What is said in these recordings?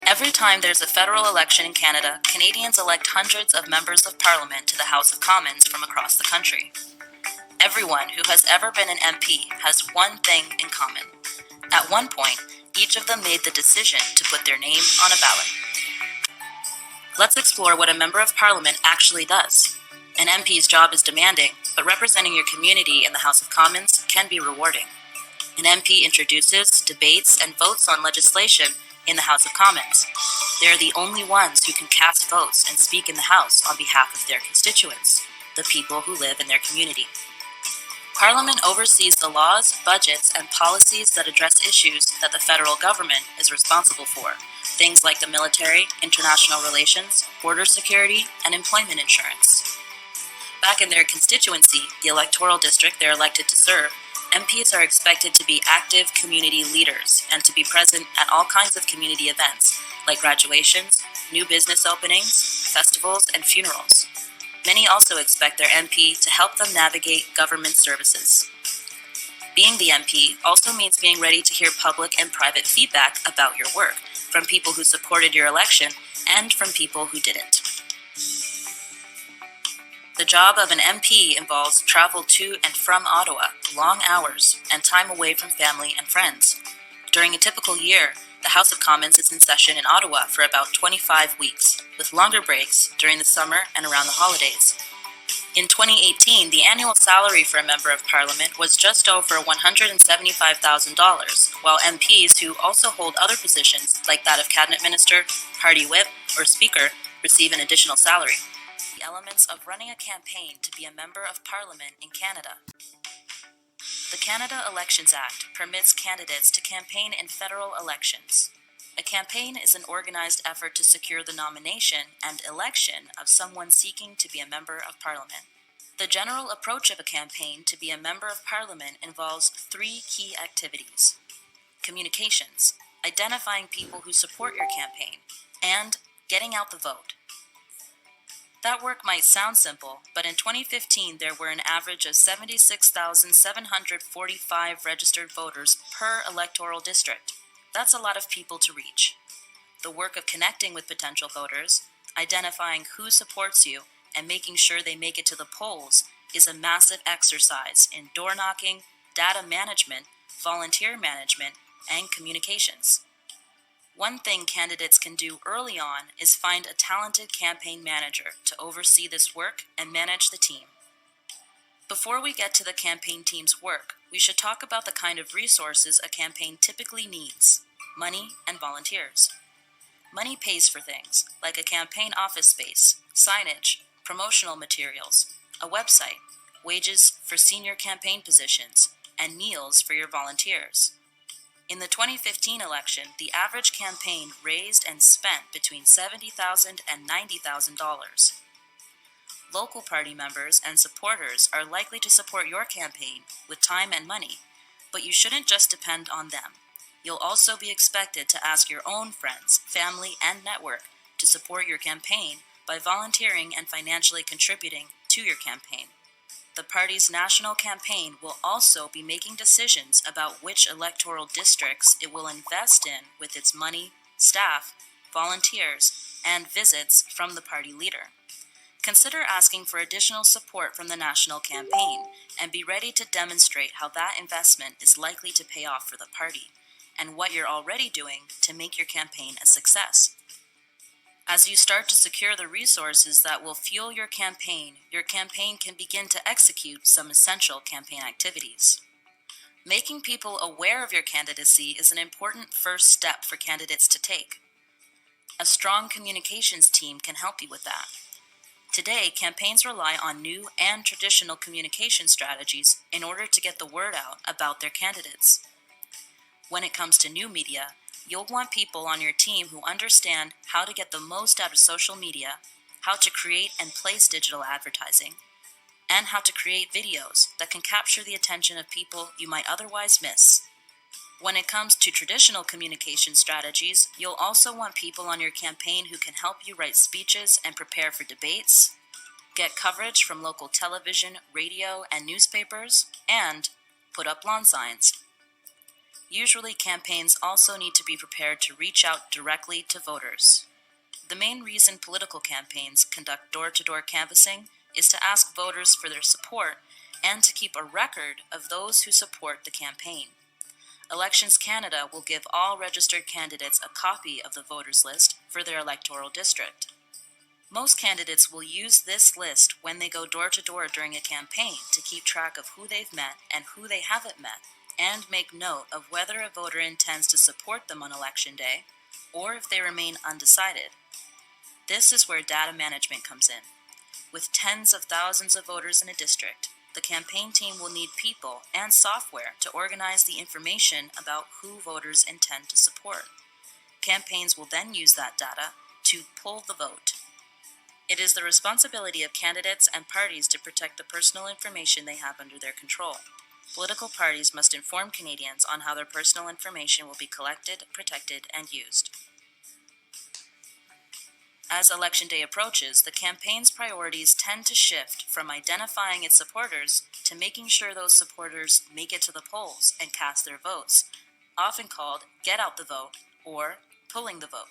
Every time there's a federal election in Canada, Canadians elect hundreds of members of parliament to the House of Commons from across the country. Everyone who has ever been an MP has one thing in common. At one point, each of them made the decision to put their name on a ballot. Let's explore what a member of parliament actually does. An MP's job is demanding, but representing your community in the House of Commons can be rewarding. An MP introduces, debates, and votes on legislation in the House of Commons. They are the only ones who can cast votes and speak in the House on behalf of their constituents, the people who live in their community. Parliament oversees the laws, budgets, and policies that address issues that the federal government is responsible for, things like the military, international relations, border security, and employment insurance. Back in their constituency, the electoral district they're elected to serve, MPs are expected to be active community leaders and to be present at all kinds of community events, like graduations, new business openings, festivals, and funerals. Many also expect their MP to help them navigate government services. Being the MP also means being ready to hear public and private feedback about your work, from people who supported your election and from people who didn't. The job of an MP involves travel to and from Ottawa, long hours, and time away from family and friends. During a typical year, the House of Commons is in session in Ottawa for about 25 weeks, with longer breaks during the summer and around the holidays. In 2018, the annual salary for a member of parliament was just over $175,000, while MPs who also hold other positions, like that of cabinet minister, party whip, or speaker, receive an additional salary. The elements of running a campaign to be a member of parliament in Canada. The Canada Elections Act permits candidates to campaign in federal elections. A campaign is an organized effort to secure the nomination and election of someone seeking to be a member of parliament. The general approach of a campaign to be a member of parliament involves three key activities: communications, identifying people who support your campaign, and getting out the vote. That work might sound simple, but in 2015 there were an average of 76,745 registered voters per electoral district. That's a lot of people to reach. The work of connecting with potential voters, identifying who supports you, and making sure they make it to the polls is a massive exercise in door knocking, data management, volunteer management, and communications. One thing candidates can do early on is find a talented campaign manager to oversee this work and manage the team. Before we get to the campaign team's work, we should talk about the kind of resources a campaign typically needs: money and volunteers. Money pays for things like a campaign office space, signage, promotional materials, a website, wages for senior campaign positions, and meals for your volunteers. In the 2015 election, the average campaign raised and spent between $70,000 and $90,000. Local party members and supporters are likely to support your campaign with time and money, but you shouldn't just depend on them. You'll also be expected to ask your own friends, family, and network to support your campaign by volunteering and financially contributing to your campaign. The party's national campaign will also be making decisions about which electoral districts it will invest in with its money, staff, volunteers, and visits from the party leader. Consider asking for additional support from the national campaign and be ready to demonstrate how that investment is likely to pay off for the party and what you're already doing to make your campaign a success. As you start to secure the resources that will fuel your campaign can begin to execute some essential campaign activities. Making people aware of your candidacy is an important first step for candidates to take. A strong communications team can help you with that. Today, campaigns rely on new and traditional communication strategies in order to get the word out about their candidates. When it comes to new media, you'll want people on your team who understand how to get the most out of social media, how to create and place digital advertising, and how to create videos that can capture the attention of people you might otherwise miss. When it comes to traditional communication strategies, you'll also want people on your campaign who can help you write speeches and prepare for debates, get coverage from local television, radio, and newspapers, and put up lawn signs. Usually, campaigns also need to be prepared to reach out directly to voters. The main reason political campaigns conduct door-to-door canvassing is to ask voters for their support and to keep a record of those who support the campaign. Elections Canada will give all registered candidates a copy of the voters list for their electoral district. Most candidates will use this list when they go door to door during a campaign to keep track of who they've met and who they haven't met, and make note of whether a voter intends to support them on election day or if they remain undecided. This is where data management comes in. With tens of thousands of voters in a district, the campaign team will need people and software to organize the information about who voters intend to support. Campaigns will then use that data to pull the vote. It is the responsibility of candidates and parties to protect the personal information they have under their control. Political parties must inform Canadians on how their personal information will be collected, protected, and used. As Election Day approaches, the campaign's priorities tend to shift from identifying its supporters to making sure those supporters make it to the polls and cast their votes, often called get out the vote or pulling the vote.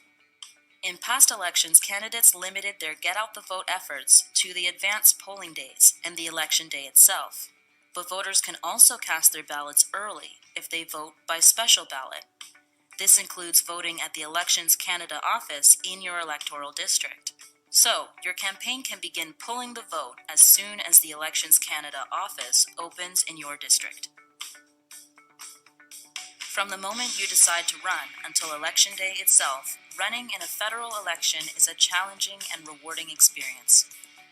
In past elections, candidates limited their get out the vote efforts to the advanced polling days and the election day itself. But voters can also cast their ballots early if they vote by special ballot. This includes voting at the Elections Canada office in your electoral district. So, your campaign can begin pulling the vote as soon as the Elections Canada office opens in your district. From the moment you decide to run until Election Day itself, running in a federal election is a challenging and rewarding experience.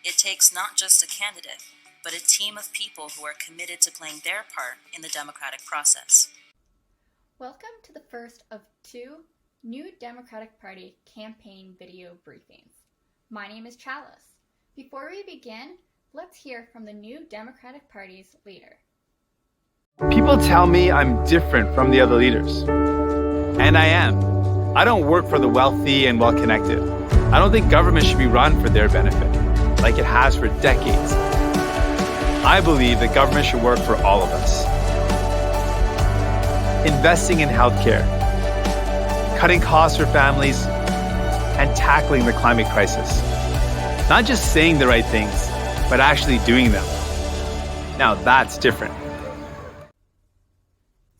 It takes not just a candidate, but a team of people who are committed to playing their part in the democratic process. Welcome to the first of 2 New Democratic Party campaign video briefings. My name is Chalice. Before we begin, let's hear from the New Democratic Party's leader. People tell me I'm different from the other leaders. And I am. I don't work for the wealthy and well-connected. I don't think government should be run for their benefit, like it has for decades. I believe that government should work for all of us. Investing in healthcare, cutting costs for families, and tackling the climate crisis. Not just saying the right things, but actually doing them. Now that's different.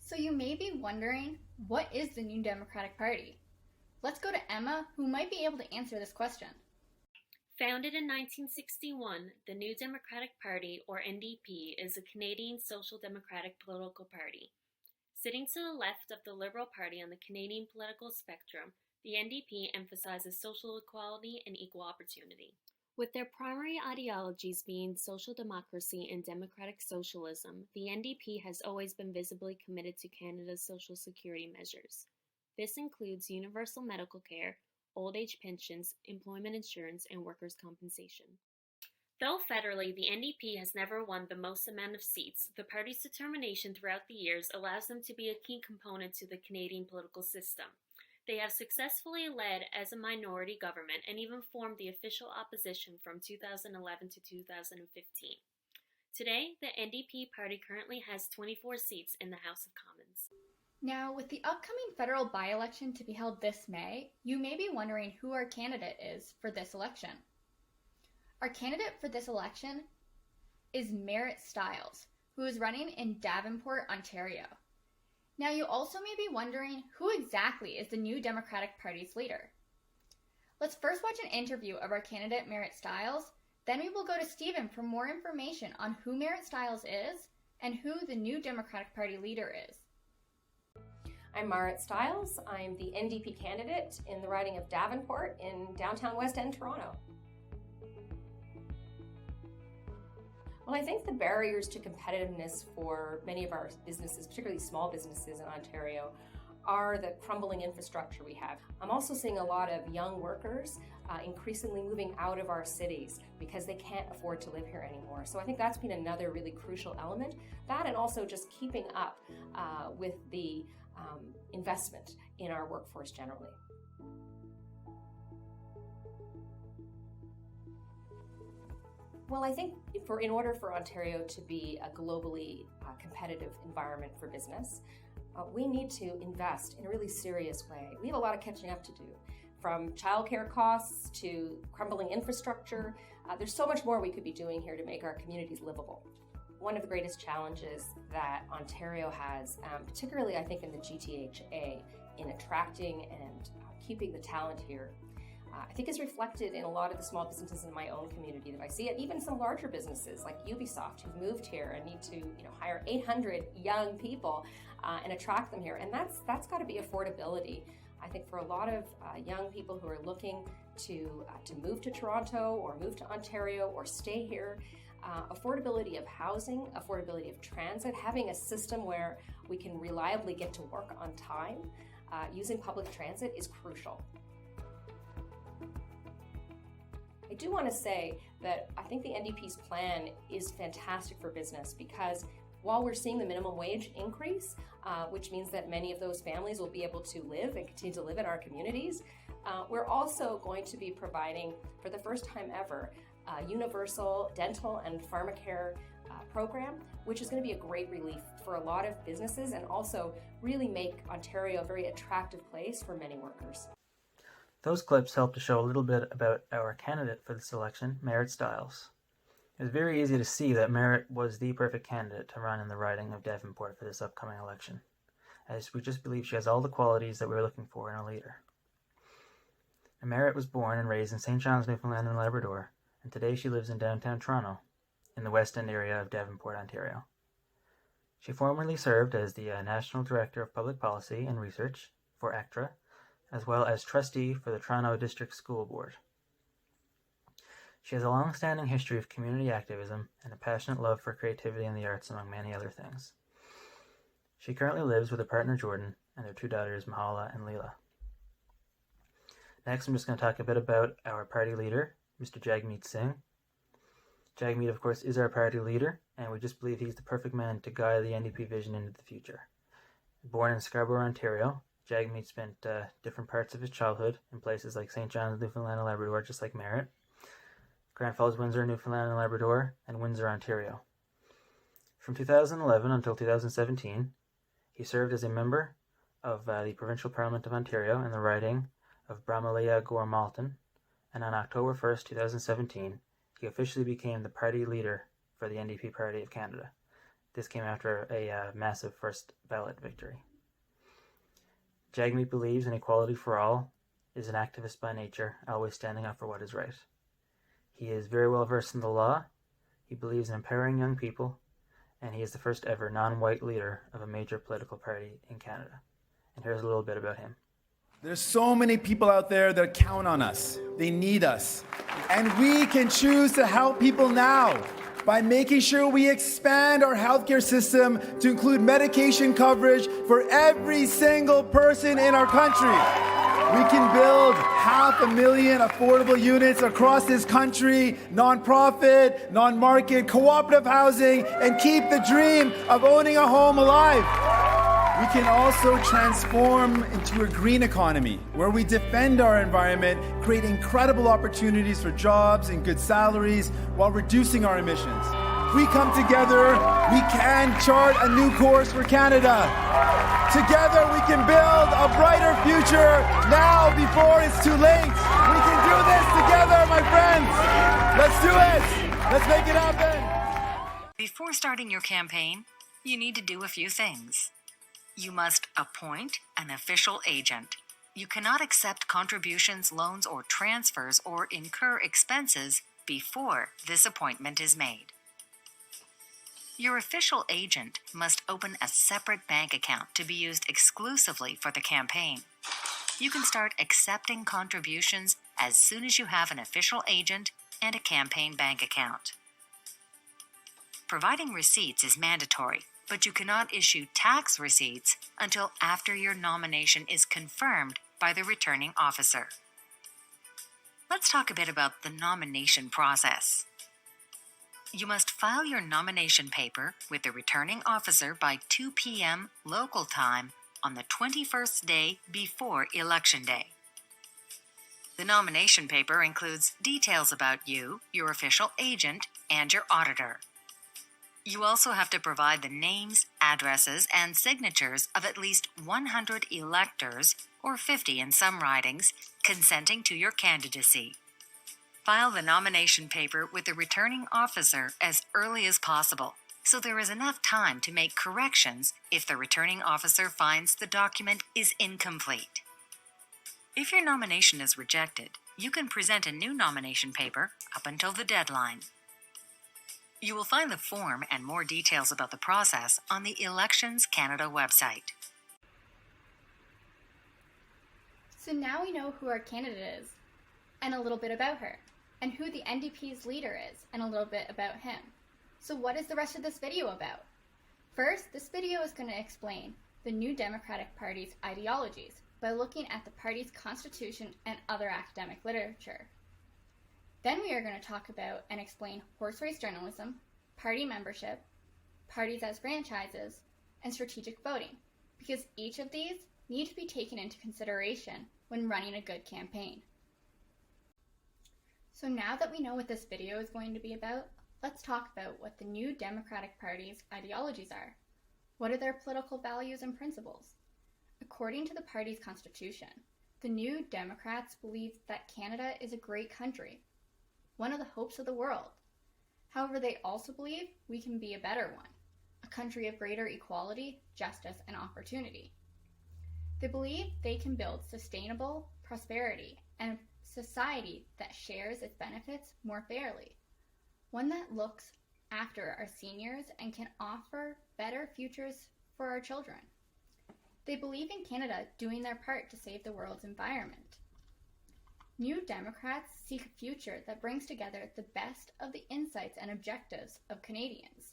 So you may be wondering, what is the New Democratic Party? Let's go to Emma, who might be able to answer this question. Founded in 1961, the New Democratic Party, or NDP, is a Canadian social democratic political party. Sitting to the left of the Liberal Party on the Canadian political spectrum, the NDP emphasizes social equality and equal opportunity. With their primary ideologies being social democracy and democratic socialism, the NDP has always been visibly committed to Canada's social security measures. This includes universal medical care, old age pensions, employment insurance, and workers' compensation. Though federally, the NDP has never won the most amount of seats, the party's determination throughout the years allows them to be a key component to the Canadian political system. They have successfully led as a minority government and even formed the official opposition from 2011 to 2015. Today, the NDP party currently has 24 seats in the House of Commons. Now, with the upcoming federal by-election to be held this May, you may be wondering who our candidate is for this election. Our candidate for this election is Merritt Stiles, who is running in Davenport, Ontario. Now, you also may be wondering who exactly is the New Democratic Party's leader. Let's first watch an interview of our candidate Merritt Stiles, then we will go to Stephen for more information on who Merritt Stiles is and who the New Democratic Party leader is. I'm Merritt Stiles. I'm the NDP candidate in the riding of Davenport in downtown West End, Toronto. Well, I think the barriers to competitiveness for many of our businesses, particularly small businesses in Ontario, are the crumbling infrastructure we have. I'm also seeing a lot of young workers increasingly moving out of our cities because they can't afford to live here anymore. So I think that's been another really crucial element. That, and also just keeping up with the investment in our workforce generally. Well, I think in order for Ontario to be a globally competitive environment for business, we need to invest in a really serious way. We have a lot of catching up to do, from childcare costs to crumbling infrastructure. There's so much more we could be doing here to make our communities livable. One of the greatest challenges that Ontario has, particularly I think in the GTHA, in attracting and keeping the talent here, I think is reflected in a lot of the small businesses in my own community that I see, and even some larger businesses like Ubisoft who've moved here and need to hire 800 young people and attract them here. And that's got to be affordability. I think for a lot of young people who are looking to move to Toronto or move to Ontario or stay here, affordability of housing, affordability of transit, having a system where we can reliably get to work on time, using public transit is crucial. I do want to say that I think the NDP's plan is fantastic for business, because while we're seeing the minimum wage increase, which means that many of those families will be able to live and continue to live in our communities, we're also going to be providing, for the first time ever, a universal dental and pharmacare program, which is going to be a great relief for a lot of businesses and also really make Ontario a very attractive place for many workers. Those clips help to show a little bit about our candidate for this election, Merritt Stiles. It was very easy to see that Merritt was the perfect candidate to run in the riding of Devonport for this upcoming election, as we just believe she has all the qualities that we were looking for in a leader. And Merritt was born and raised in St. John's, Newfoundland and Labrador, and today she lives in downtown Toronto, in the West End area of Devonport, Ontario. She formerly served as the National Director of Public Policy and Research for ACTRA, as well as trustee for the Toronto District School Board. She has a long-standing history of community activism and a passionate love for creativity and the arts, among many other things. She currently lives with her partner Jordan and their two daughters Mahala and Leela. Next, I'm just going to talk a bit about our party leader, Mr. Jagmeet Singh. Jagmeet, of course, is our party leader, and we just believe he's the perfect man to guide the NDP vision into the future. Born in Scarborough, Ontario, Jagmeet spent different parts of his childhood in places like St. John's, Newfoundland and Labrador, just like Merritt, Grand Falls, Windsor, Newfoundland and Labrador, and Windsor, Ontario. From 2011 until 2017, he served as a member of the Provincial Parliament of Ontario in the riding of Bramalea-Gore-Malton, and on October 1st, 2017, he officially became the party leader for the NDP Party of Canada. This came after a massive first ballot victory. Jagmeet believes in equality for all, is an activist by nature, always standing up for what is right. He is very well versed in the law, he believes in empowering young people, and he is the first ever non-white leader of a major political party in Canada. And here's a little bit about him. There's so many people out there that count on us. They need us. And we can choose to help people now by making sure we expand our healthcare system to include medication coverage for every single person in our country. We can build 500,000 affordable units across this country, non-profit, non-market, cooperative housing, and keep the dream of owning a home alive. We can also transform into a green economy where we defend our environment, create incredible opportunities for jobs and good salaries while reducing our emissions. If we come together, we can chart a new course for Canada. Together we can build a brighter future now before it's too late. We can do this together, my friends. Let's do it. Let's make it happen. Before starting your campaign, you need to do a few things. You must appoint an official agent. You cannot accept contributions, loans, or transfers or incur expenses before this appointment is made. Your official agent must open a separate bank account to be used exclusively for the campaign. You can start accepting contributions as soon as you have an official agent and a campaign bank account. Providing receipts is mandatory, but you cannot issue tax receipts until after your nomination is confirmed by the returning officer. Let's talk a bit about the nomination process. You must file your nomination paper with the returning officer by 2 p.m. local time on the 21st day before Election Day. The nomination paper includes details about you, your official agent, and your auditor. You also have to provide the names, addresses, and signatures of at least 100 electors, or 50 in some ridings, consenting to your candidacy. File the nomination paper with the returning officer as early as possible, so there is enough time to make corrections if the returning officer finds the document is incomplete. If your nomination is rejected, you can present a new nomination paper up until the deadline. You will find the form and more details about the process on the Elections Canada website. So now we know who our candidate is, and a little bit about her, and who the NDP's leader is, and a little bit about him. So what is the rest of this video about? First, this video is going to explain the New Democratic Party's ideologies by looking at the party's constitution and other academic literature. Then we are going to talk about and explain horse race journalism, party membership, parties as franchises, and strategic voting, because each of these need to be taken into consideration when running a good campaign. So now that we know what this video is going to be about, let's talk about what the New Democratic Party's ideologies are. What are their political values and principles? According to the party's constitution, the New Democrats believe that Canada is a great country, one of the hopes of the world. However, they also believe we can be a better one, a country of greater equality, justice, and opportunity. They believe they can build sustainable prosperity and a society that shares its benefits more fairly, one that looks after our seniors and can offer better futures for our children. They believe in Canada doing their part to save the world's environment. New Democrats seek a future that brings together the best of the insights and objectives of Canadians,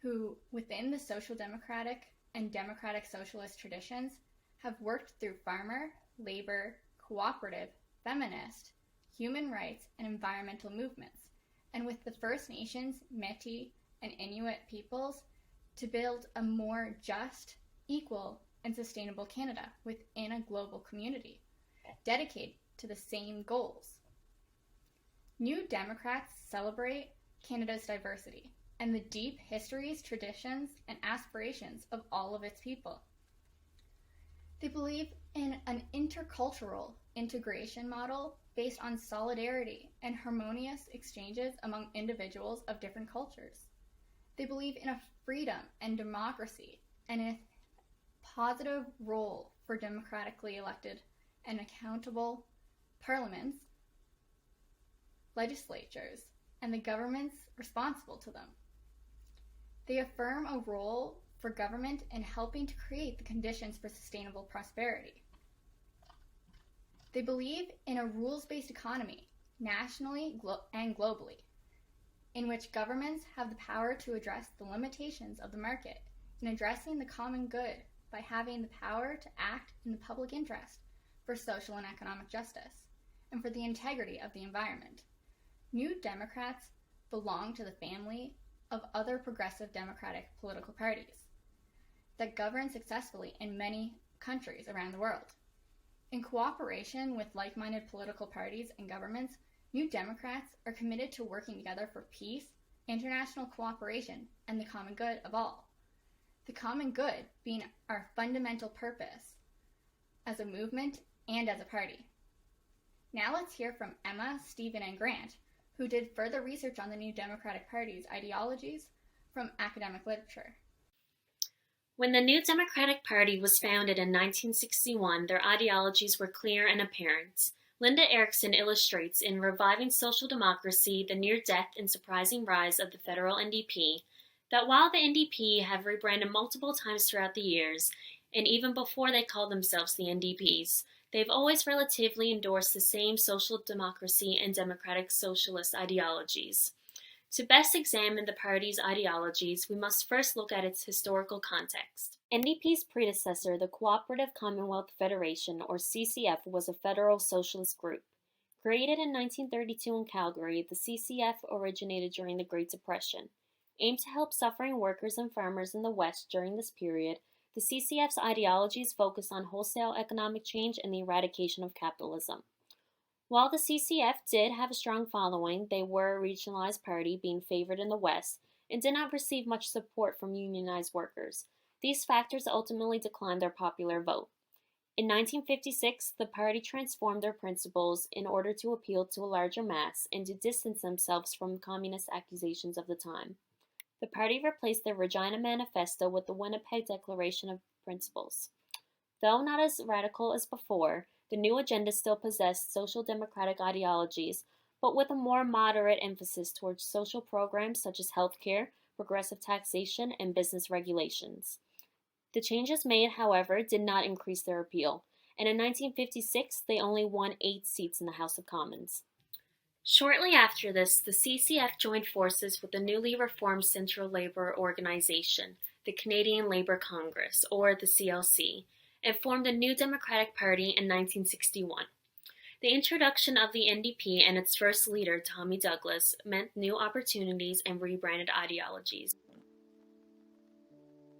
who, within the social democratic and democratic socialist traditions, have worked through farmer, labor, cooperative, feminist, human rights, and environmental movements, and with the First Nations, Métis, and Inuit peoples to build a more just, equal, and sustainable Canada within a global community, dedicated to the same goals. New Democrats celebrate Canada's diversity and the deep histories, traditions, and aspirations of all of its people. They believe in an intercultural integration model based on solidarity and harmonious exchanges among individuals of different cultures. They believe in a freedom and democracy and a positive role for democratically elected and accountable parliaments, legislatures, and the governments responsible to them. They affirm a role for government in helping to create the conditions for sustainable prosperity. They believe in a rules-based economy, nationally and globally, in which governments have the power to address the limitations of the market in addressing the common good by having the power to act in the public interest for social and economic justice and for the integrity of the environment. New Democrats belong to the family of other progressive democratic political parties that govern successfully in many countries around the world. In cooperation with like-minded political parties and governments, New Democrats are committed to working together for peace, international cooperation, and the common good of all. The common good being our fundamental purpose as a movement and as a party. Now let's hear from Emma, Stephen, and Grant, who did further research on the New Democratic Party's ideologies from academic literature. When the New Democratic Party was founded in 1961, their ideologies were clear and apparent. Linda Erickson illustrates in Reviving Social Democracy, the Near Death and Surprising Rise of the Federal NDP, that while the NDP have rebranded multiple times throughout the years, and even before they called themselves the NDPs, they've always relatively endorsed the same social democracy and democratic socialist ideologies. To best examine the party's ideologies, we must first look at its historical context. NDP's predecessor, the Cooperative Commonwealth Federation, or CCF, was a federal socialist group. Created in 1932 in Calgary, the CCF originated during the Great Depression. Aimed to help suffering workers and farmers in the West during this period, the CCF's ideologies focus on wholesale economic change and the eradication of capitalism. While the CCF did have a strong following, they were a regionalized party being favored in the West, and did not receive much support from unionized workers. These factors ultimately declined their popular vote. In 1956, the party transformed their principles in order to appeal to a larger mass and to distance themselves from communist accusations of the time. The party replaced their Regina Manifesto with the Winnipeg Declaration of Principles. Though not as radical as before, the new agenda still possessed social democratic ideologies, but with a more moderate emphasis towards social programs such as healthcare, progressive taxation, and business regulations. The changes made, however, did not increase their appeal, and in 1956 they only won 8 seats in the House of Commons. Shortly after this, the CCF joined forces with the newly reformed Central Labour Organization, the Canadian Labour Congress, or the CLC, and formed a new Democratic Party in 1961. The introduction of the NDP and its first leader, Tommy Douglas, meant new opportunities and rebranded ideologies.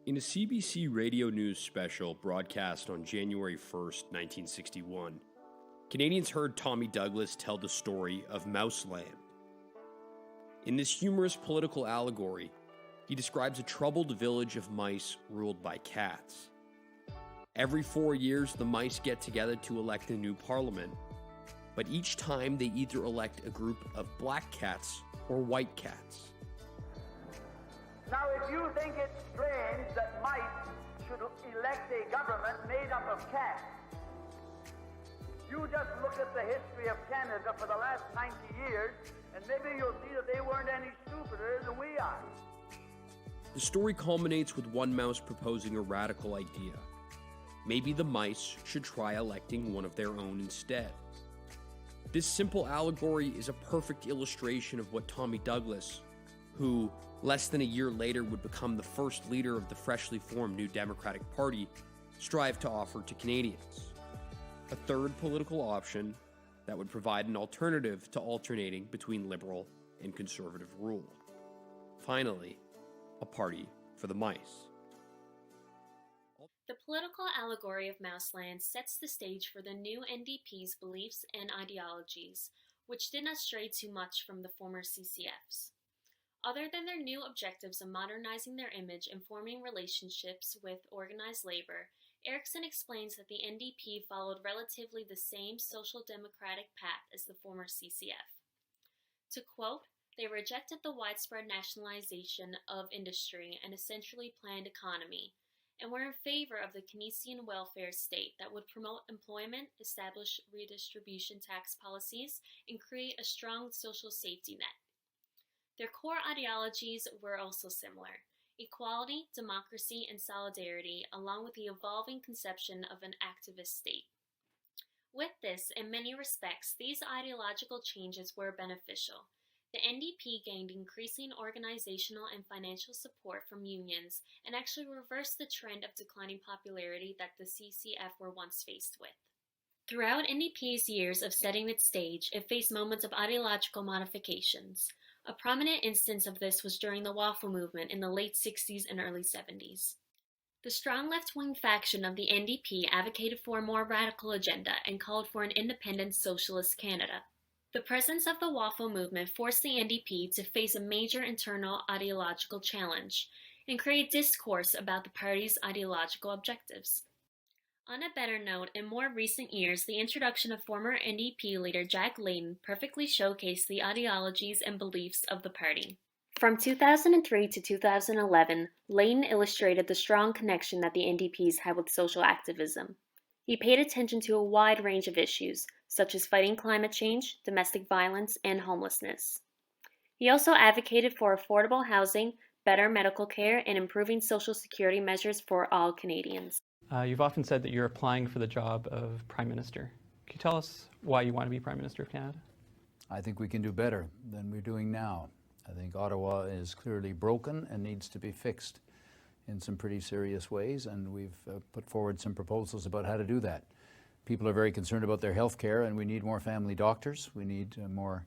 In a CBC radio news special broadcast on January 1st, 1961, Canadians heard Tommy Douglas tell the story of Mouseland. In this humorous political allegory, he describes a troubled village of mice ruled by cats. Every 4 years, the mice get together to elect a new parliament, but each time they either elect a group of black cats or white cats. Now, if you think it's strange that mice should elect a government made up of cats, you just look at the history of Canada for the last 90 years, and maybe you'll see that they weren't any stupider than we are. The story culminates with one mouse proposing a radical idea. Maybe the mice should try electing one of their own instead. This simple allegory is a perfect illustration of what Tommy Douglas, who less than a year later would become the first leader of the freshly formed New Democratic Party, strived to offer to Canadians. A third political option that would provide an alternative to alternating between liberal and conservative rule. Finally, a party for the mice. The political allegory of Mouseland sets the stage for the new NDP's beliefs and ideologies, which did not stray too much from the former CCF's. Other than their new objectives of modernizing their image and forming relationships with organized labor, Erickson explains that the NDP followed relatively the same social democratic path as the former CCF. To quote, they rejected the widespread nationalization of industry and a centrally planned economy, and were in favor of the Keynesian welfare state that would promote employment, establish redistribution tax policies, and create a strong social safety net. Their core ideologies were also similar: equality, democracy, and solidarity, along with the evolving conception of an activist state. With this, in many respects, these ideological changes were beneficial. The NDP gained increasing organizational and financial support from unions and actually reversed the trend of declining popularity that the CCF were once faced with. Throughout NDP's years of setting its stage, it faced moments of ideological modifications. A prominent instance of this was during the Waffle Movement in the late 60s and early 70s. The strong left-wing faction of the NDP advocated for a more radical agenda and called for an independent socialist Canada. The presence of the Waffle Movement forced the NDP to face a major internal ideological challenge and create discourse about the party's ideological objectives. On a better note, in more recent years, the introduction of former NDP leader Jack Layton perfectly showcased the ideologies and beliefs of the party. From 2003 to 2011, Layton illustrated the strong connection that the NDPs had with social activism. He paid attention to a wide range of issues, such as fighting climate change, domestic violence, and homelessness. He also advocated for affordable housing, better medical care, and improving social security measures for all Canadians. You've often said that you're applying for the job of Prime Minister. Can you tell us why you want to be Prime Minister of Canada? I think we can do better than we're doing now. I think Ottawa is clearly broken and needs to be fixed in some pretty serious ways, and we've put forward some proposals about how to do that. People are very concerned about their health care, and we need more family doctors. We need more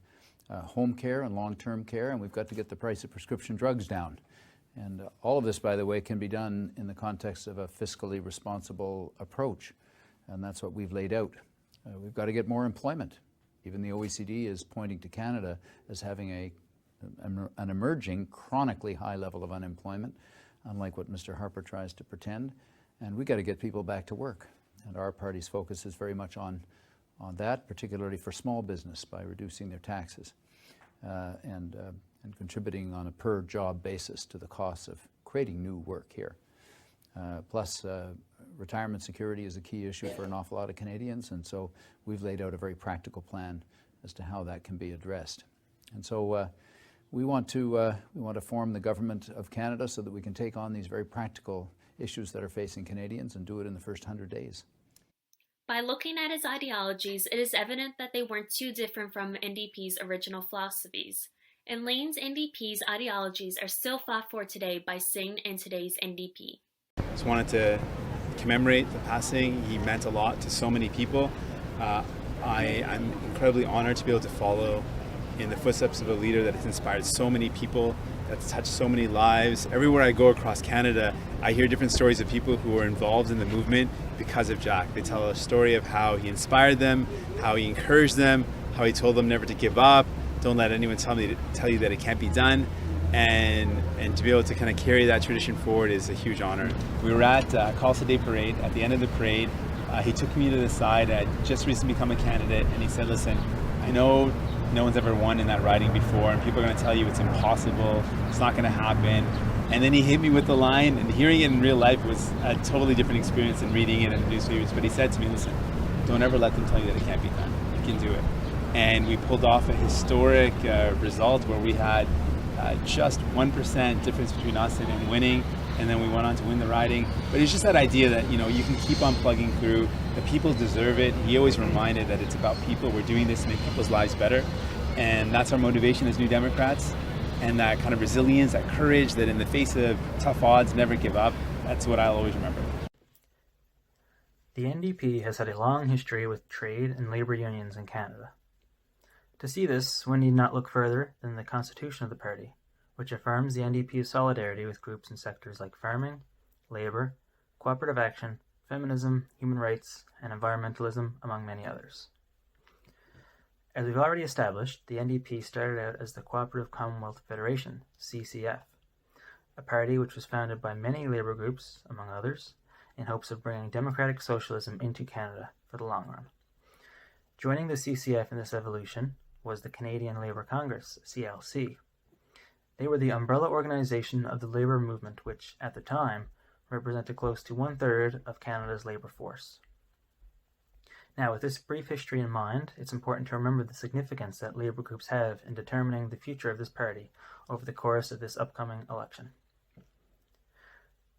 home care and long-term care, and we've got to get the price of prescription drugs down. And all of this, by the way, can be done in the context of a fiscally responsible approach, and that's what we've laid out. We've got to get more employment. Even the OECD is pointing to Canada as having a an emerging chronically high level of unemployment, unlike what Mr. Harper tries to pretend. And we got to get people back to work. And our party's focus is very much on that, particularly for small business, by reducing their taxes and contributing on a per job basis to the costs of creating new work here. Plus, retirement security is a key issue for an awful lot of Canadians, and so we've laid out a very practical plan as to how that can be addressed. And so we want to form the government of Canada so that we can take on these very practical issues that are facing Canadians and do it in the first 100 days. By looking at his ideologies, it is evident that they weren't too different from NDP's original philosophies. And Lane's NDP's ideologies are still fought for today by Singh and today's NDP. Just wanted to commemorate the passing. He meant a lot to so many people. I'm incredibly honored to be able to follow in the footsteps of a leader that has inspired so many people, that's touched so many lives. Everywhere I go across Canada, I hear different stories of people who were involved in the movement because of Jack. They tell a story of how he inspired them, how he encouraged them, how he told them never to give up. Don't let anyone tell you that it can't be done. And to be able to kind of carry that tradition forward is a huge honor. We were at Khalsa Day Parade. At the end of the parade, he took me to the side. I had just recently become a candidate, and he said, listen, I know no one's ever won in that riding before, and people are going to tell you it's impossible, it's not going to happen. And then he hit me with the line, and hearing it in real life was a totally different experience than reading it in the newspapers. But he said to me, listen, don't ever let them tell you that it can't be done. You can do it. And we pulled off a historic result where we had just 1% difference between us and him winning, and then we went on to win the riding. But it's just that idea that, you know, you can keep on plugging through, the people deserve it. He always reminded that it's about people. We're doing this to make people's lives better, and that's our motivation as New Democrats. And that kind of resilience, that courage, that in the face of tough odds, never give up, that's what I'll always remember. The NDP has had a long history with trade and labour unions in Canada. To see this, one need not look further than the constitution of the party, which affirms the NDP's solidarity with groups in sectors like farming, labour, cooperative action, feminism, human rights, and environmentalism, among many others. As we've already established, the NDP started out as the Cooperative Commonwealth Federation, CCF, a party which was founded by many labour groups, among others, in hopes of bringing democratic socialism into Canada for the long run. Joining the CCF in this evolution was the Canadian Labour Congress, CLC. They were the umbrella organization of the labour movement which, at the time, represented close to 1/3 of Canada's labour force. Now, with this brief history in mind, it's important to remember the significance that labour groups have in determining the future of this party over the course of this upcoming election.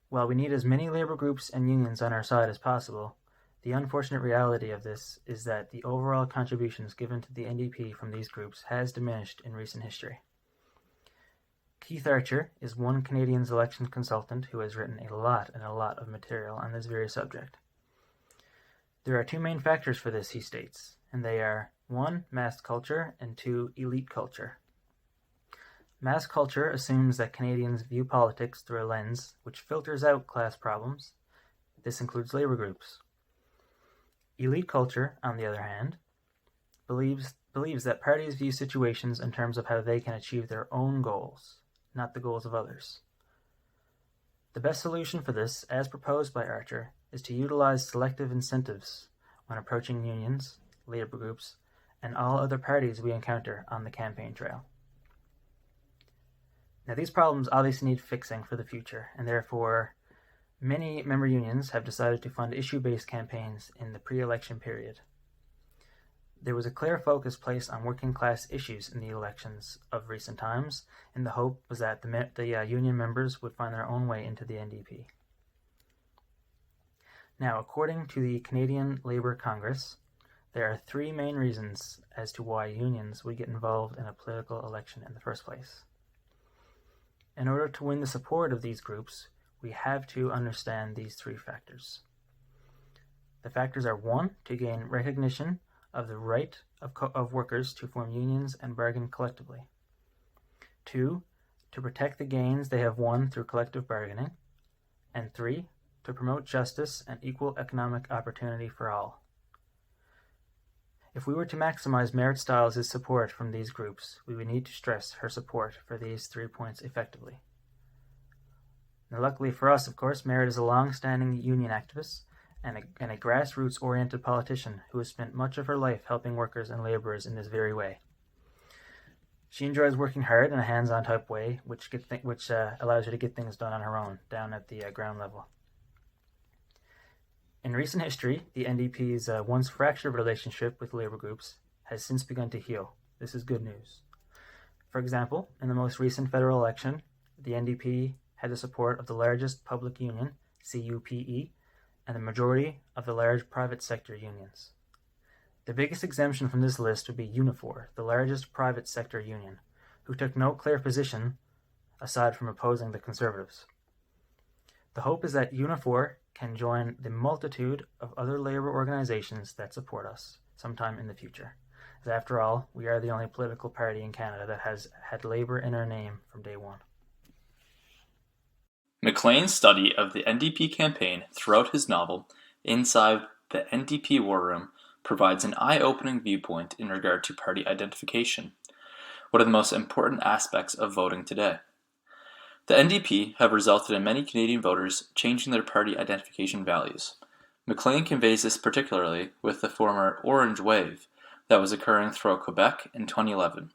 While we need as many labour groups and unions on our side as possible, the unfortunate reality of this is that the overall contributions given to the NDP from these groups has diminished in recent history. Keith Archer is one Canadian's election consultant who has written a lot of material on this very subject. There are two main factors for this, he states, and they are 1. Mass culture, and 2. Elite culture. Mass culture assumes that Canadians view politics through a lens which filters out class problems. This includes labour groups. Elite culture, on the other hand, believes that parties view situations in terms of how they can achieve their own goals, not the goals of others. The best solution for this, as proposed by Archer, is to utilize selective incentives when approaching unions, labour groups, and all other parties we encounter on the campaign trail. Now, these problems obviously need fixing for the future, and therefore many member unions have decided to fund issue-based campaigns in the pre-election period. There was a clear focus placed on working-class issues in the elections of recent times, and the hope was that the union members would find their own way into the NDP. Now, according to the Canadian Labour Congress, there are 3 main reasons as to why unions would get involved in a political election in the first place. In order to win the support of these groups, we have to understand these 3 factors. The factors are 1, to gain recognition of the right of workers to form unions and bargain collectively. 2, to protect the gains they have won through collective bargaining. And 3, to promote justice and equal economic opportunity for all. If we were to maximize Merritt Stiles' support from these groups, we would need to stress her support for these 3 points effectively. Now, luckily for us, of course, Merritt is a long-standing union activist and a grassroots-oriented politician who has spent much of her life helping workers and laborers in this very way. She enjoys working hard in a hands-on type way, which allows her to get things done on her own, down at the ground level. In recent history, the NDP's once fractured relationship with labour groups has since begun to heal. This is good news. For example, in the most recent federal election, the NDP had the support of the largest public union, CUPE, and the majority of the large private sector unions. The biggest exemption from this list would be Unifor, the largest private sector union, who took no clear position aside from opposing the Conservatives. The hope is that Unifor can join the multitude of other labour organisations that support us sometime in the future, as after all, we are the only political party in Canada that has had labour in our name from day one. Maclean's study of the NDP campaign throughout his novel, Inside the NDP War Room, provides an eye-opening viewpoint in regard to party identification, one of the most important aspects of voting today. The NDP have resulted in many Canadian voters changing their party identification values. Maclean conveys this particularly with the former Orange Wave that was occurring throughout Quebec in 2011,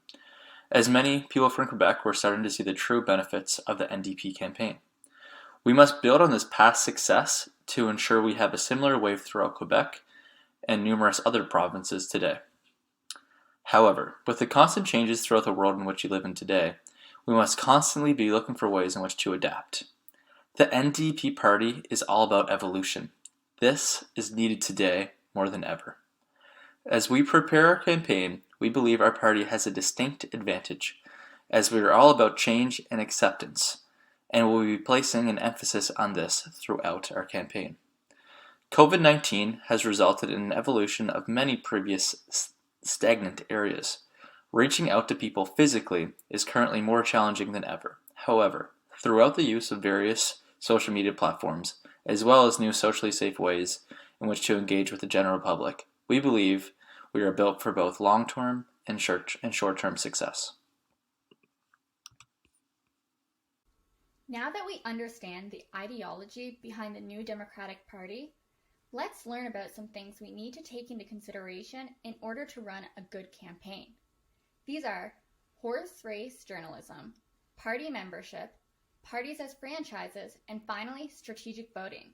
as many people from Quebec were starting to see the true benefits of the NDP campaign. We must build on this past success to ensure we have a similar wave throughout Quebec and numerous other provinces today. However, with the constant changes throughout the world in which we live in today, we must constantly be looking for ways in which to adapt. The NDP party is all about evolution. This is needed today more than ever. As we prepare our campaign, we believe our party has a distinct advantage, as we are all about change and acceptance, and will be placing an emphasis on this throughout our campaign. COVID-19 has resulted in an evolution of many previous stagnant areas. Reaching out to people physically is currently more challenging than ever. However, throughout the use of various social media platforms, as well as new socially safe ways in which to engage with the general public, we believe we are built for both long-term and short-term success. Now that we understand the ideology behind the New Democratic Party, let's learn about some things we need to take into consideration in order to run a good campaign. These are horse race journalism, party membership, parties as franchises, and finally, strategic voting.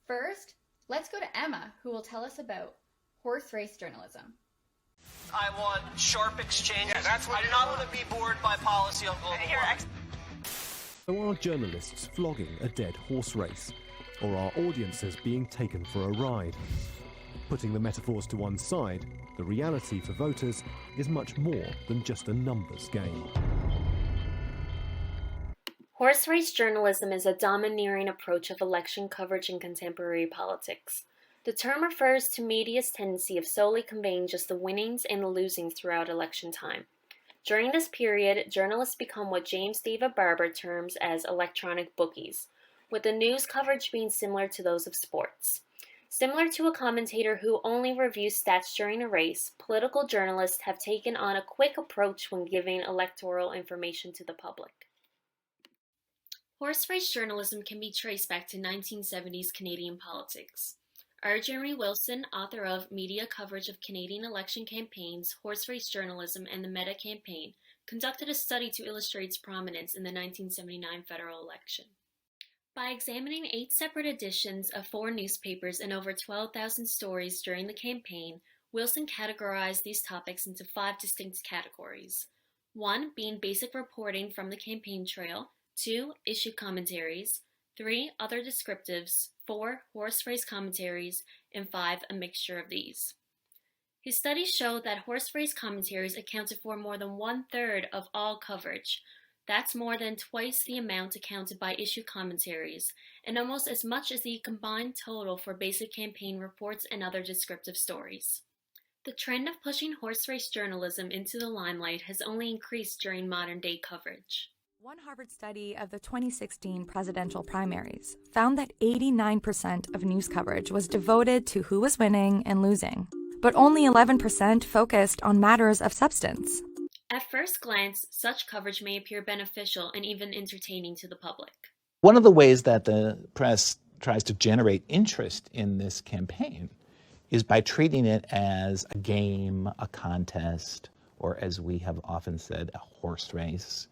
First, let's go to Emma, who will tell us about horse race journalism. I want sharp exchanges. Yeah, that's what I do not want to be bored by policy on global warming. So are journalists flogging a dead horse race? Or are audiences being taken for a ride? Putting the metaphors to one side, the reality for voters is much more than just a numbers game. Horse race journalism is a domineering approach of election coverage in contemporary politics. The term refers to media's tendency of solely conveying just the winnings and the losings throughout election time. During this period, journalists become what James David Barber terms as electronic bookies, with the news coverage being similar to those of sports. Similar to a commentator who only reviews stats during a race, political journalists have taken on a quick approach when giving electoral information to the public. Horse race journalism can be traced back to 1970s Canadian politics. R. Jeremy Wilson, author of Media Coverage of Canadian Election Campaigns, Horse Race Journalism, and the Meta Campaign, conducted a study to illustrate its prominence in the 1979 federal election. By examining 8 separate editions of 4 newspapers and over 12,000 stories during the campaign, Wilson categorized these topics into 5 distinct categories. 1 being basic reporting from the campaign trail, 2 issue commentaries, 3 other descriptives, 4 horse race commentaries, and 5 a mixture of these. His studies showed that horse race commentaries accounted for more than 1/3 of all coverage. That's more than twice the amount accounted by issue commentaries, and almost as much as the combined total for basic campaign reports and other descriptive stories. The trend of pushing horse race journalism into the limelight has only increased during modern-day coverage. One Harvard study of the 2016 presidential primaries found that 89% of news coverage was devoted to who was winning and losing. but only 11% focused on matters of substance. At first glance, such coverage may appear beneficial and even entertaining to the public. One of the ways that the press tries to generate interest in this campaign is by treating it as a game, a contest, or as we have often said, a horse race,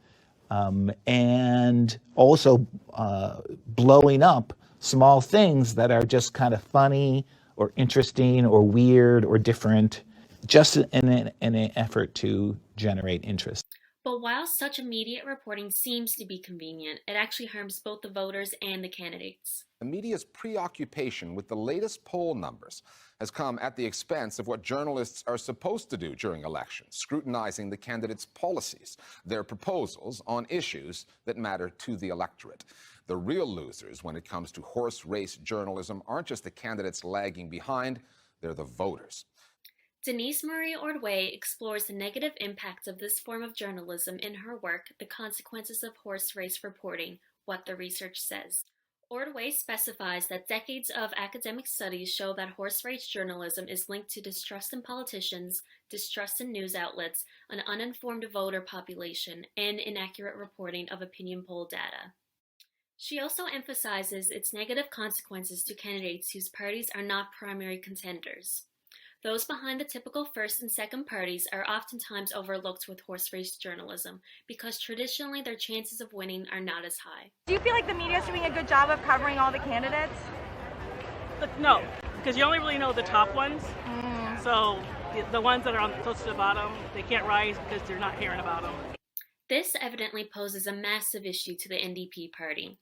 and also blowing up small things that are just kind of funny or interesting or weird or different, just in an effort to generate interest. But while such immediate reporting seems to be convenient, it actually harms both the voters and the candidates. The media's preoccupation with the latest poll numbers has come at the expense of what journalists are supposed to do during elections, scrutinizing the candidates' policies, their proposals on issues that matter to the electorate. The real losers when it comes to horse race journalism aren't just the candidates lagging behind, they're the voters. Denise Marie Ordway explores the negative impacts of this form of journalism in her work, The Consequences of Horse Race Reporting, What the Research Says. Ordway specifies that decades of academic studies show that horse race journalism is linked to distrust in politicians, distrust in news outlets, an uninformed voter population, and inaccurate reporting of opinion poll data. She also emphasizes its negative consequences to candidates whose parties are not primary contenders. Those behind the typical first and second parties are oftentimes overlooked with horse race journalism because traditionally their chances of winning are not as high. Do you feel like the media is doing a good job of covering all the candidates? No, because you only really know the top ones. So the ones that are close to the bottom, they can't rise because they're not hearing about them. This evidently poses a massive issue to the NDP party.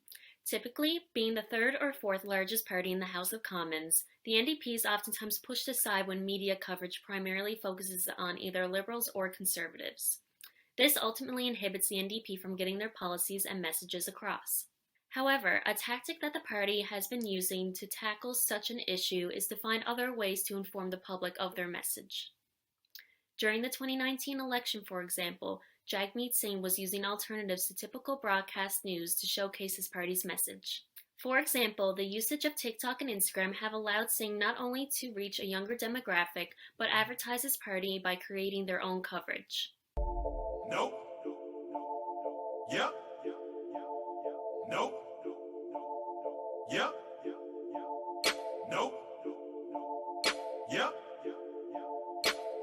Typically, being the third or fourth largest party in the House of Commons, the NDP is oftentimes pushed aside when media coverage primarily focuses on either Liberals or Conservatives. This ultimately inhibits the NDP from getting their policies and messages across. However, a tactic that the party has been using to tackle such an issue is to find other ways to inform the public of their message. During the 2019 election, for example, Jagmeet Singh was using alternatives to typical broadcast news to showcase his party's message. For example, the usage of TikTok and Instagram have allowed Singh not only to reach a younger demographic, but advertise his party by creating their own coverage. Nope. Yep. Nope. Yep. Nope. Yep.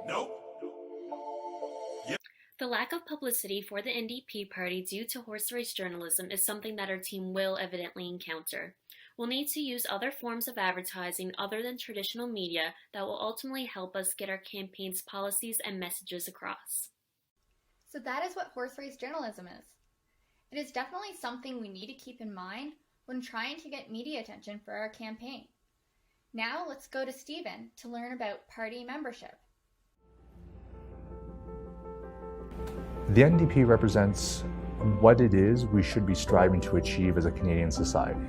Nope. The lack of publicity for the NDP party due to horse race journalism is something that our team will evidently encounter. We'll need to use other forms of advertising other than traditional media that will ultimately help us get our campaign's policies and messages across. So that is what horse race journalism is. It is definitely something we need to keep in mind when trying to get media attention for our campaign. Now let's go to Stephen to learn about party membership. The NDP represents what it is we should be striving to achieve as a Canadian society.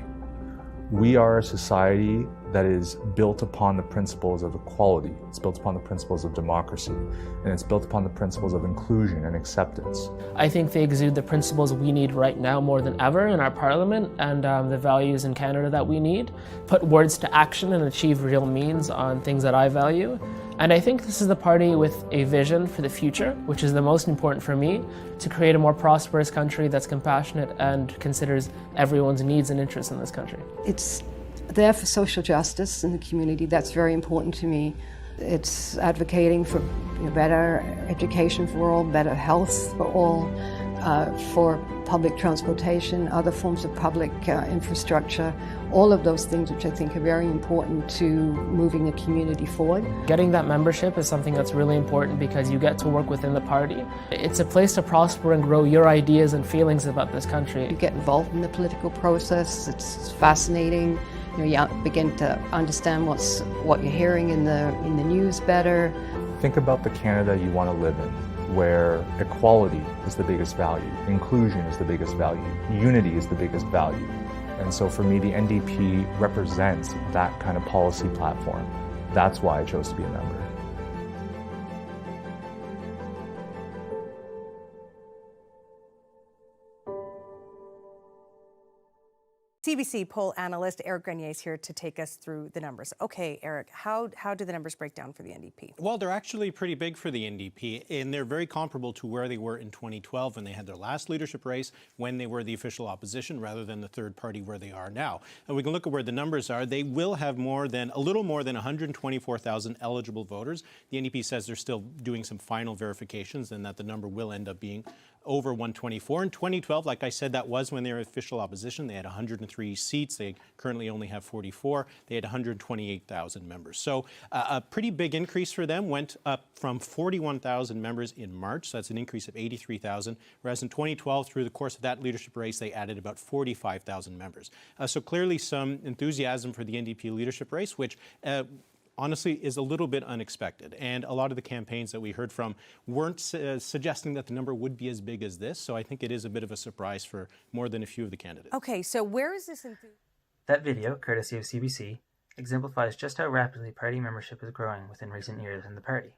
We are a society that is built upon the principles of equality, it's built upon the principles of democracy, and it's built upon the principles of inclusion and acceptance. I think they exude the principles we need right now more than ever in our parliament, and the values in Canada that we need. Put words to action and achieve real means on things that I value. And I think this is the party with a vision for the future, which is the most important for me, to create a more prosperous country that's compassionate and considers everyone's needs and interests in this country. It's there for social justice in the community. That's very important to me. It's advocating for better education for all, better health for all, for public transportation, other forms of public infrastructure, all of those things which I think are very important to moving a community forward. Getting that membership is something that's really important because you get to work within the party. It's a place to prosper and grow your ideas and feelings about this country. You get involved in the political process, it's fascinating. You begin to understand what you're hearing in the news better. Think about the Canada you want to live in, where equality is the biggest value, inclusion is the biggest value, unity is the biggest value. And so for me, the NDP represents that kind of policy platform. That's why I chose to be a member. CBC poll analyst Eric Grenier is here to take us through the numbers. Okay, Eric, how do the numbers break down for the NDP? Well, they're actually pretty big for the NDP, and they're very comparable to where they were in 2012 when they had their last leadership race, when they were the official opposition, rather than the third party where they are now. And we can look at where the numbers are. They will have a little more than 124,000 eligible voters. The NDP says they're still doing some final verifications and that the number will end up being over 124. In 2012, like I said, that was when they were official opposition. They had 103 seats. They currently only have 44. They had 128,000 members. So a pretty big increase for them, went up from 41,000 members in March. So that's an increase of 83,000. Whereas in 2012, through the course of that leadership race, they added about 45,000 members. So clearly some enthusiasm for the NDP leadership race, which honestly is a little bit unexpected. And a lot of the campaigns that we heard from weren't suggesting that the number would be as big as this. So I think it is a bit of a surprise for more than a few of the candidates. Okay, so where is this That video, courtesy of CBC, exemplifies just how rapidly party membership is growing within recent years in the party.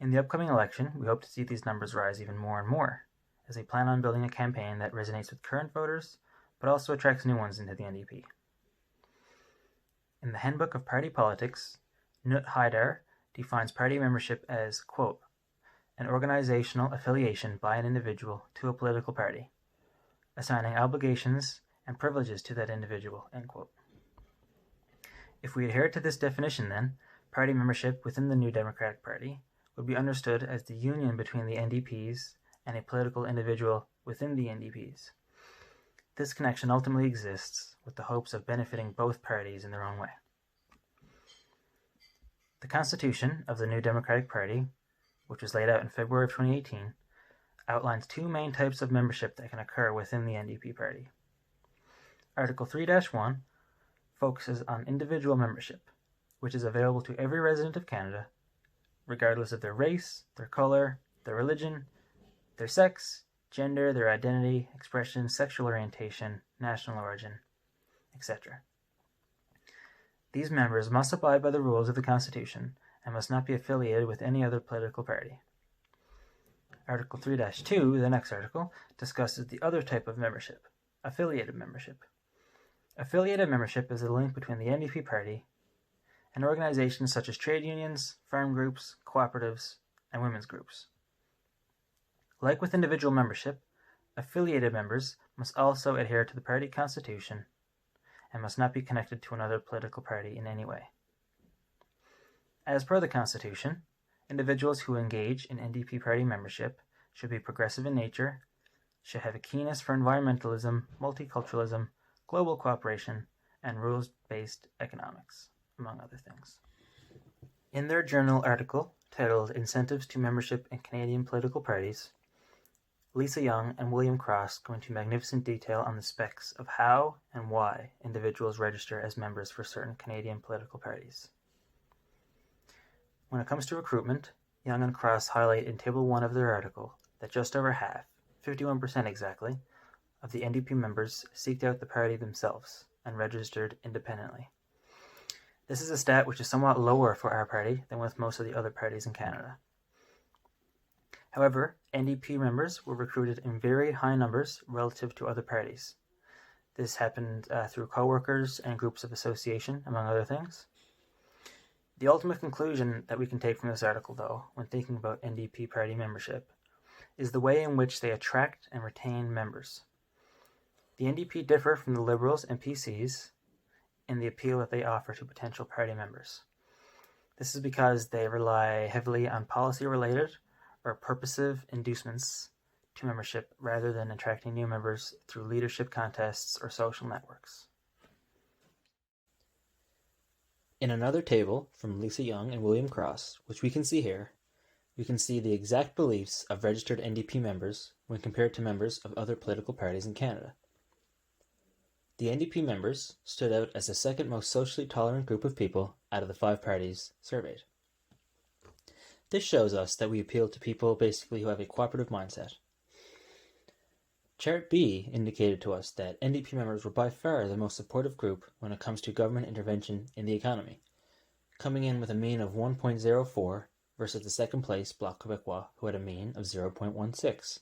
In the upcoming election, we hope to see these numbers rise even more and more, as they plan on building a campaign that resonates with current voters, but also attracts new ones into the NDP. In the Handbook of Party Politics, Knut Haidar defines party membership as, quote, an organizational affiliation by an individual to a political party, assigning obligations and privileges to that individual, end quote. If we adhere to this definition, then, party membership within the New Democratic Party would be understood as the union between the NDPs and a political individual within the NDPs. This connection ultimately exists with the hopes of benefiting both parties in their own way. The Constitution of the New Democratic Party, which was laid out in February of 2018, outlines two main types of membership that can occur within the NDP party. Article 3-1 focuses on individual membership, which is available to every resident of Canada, regardless of their race, their color, their religion, their sex, gender, their identity, expression, sexual orientation, national origin, etc. These members must abide by the rules of the Constitution and must not be affiliated with any other political party. Article 3-2, the next article, discusses the other type of membership, affiliated membership. Affiliated membership is a link between the NDP party and organizations such as trade unions, farm groups, cooperatives, and women's groups. Like with individual membership, affiliated members must also adhere to the party constitution and must not be connected to another political party in any way. As per the Constitution, individuals who engage in NDP party membership should be progressive in nature, should have a keenness for environmentalism, multiculturalism, global cooperation, and rules-based economics, among other things. In their journal article titled Incentives to Membership in Canadian Political Parties, Lisa Young and William Cross go into magnificent detail on the specs of how and why individuals register as members for certain Canadian political parties. When it comes to recruitment, Young and Cross highlight in Table 1 of their article that just over half, 51% exactly, of the NDP members seeked out the party themselves and registered independently. This is a stat which is somewhat lower for our party than with most of the other parties in Canada. However, NDP members were recruited in very high numbers relative to other parties. This happened through co-workers and groups of association, among other things. The ultimate conclusion that we can take from this article, though, when thinking about NDP party membership, is the way in which they attract and retain members. The NDP differ from the Liberals and PCs in the appeal that they offer to potential party members. This is because they rely heavily on policy-related or purposive inducements to membership rather than attracting new members through leadership contests or social networks. In another table from Lisa Young and William Cross, which we can see here, we can see the exact beliefs of registered NDP members when compared to members of other political parties in Canada. The NDP members stood out as the second most socially tolerant group of people out of the 5 parties surveyed. This shows us that we appeal to people basically who have a cooperative mindset. Chart B indicated to us that NDP members were by far the most supportive group when it comes to government intervention in the economy, coming in with a mean of 1.04 versus the second place Bloc Québécois, who had a mean of 0.16,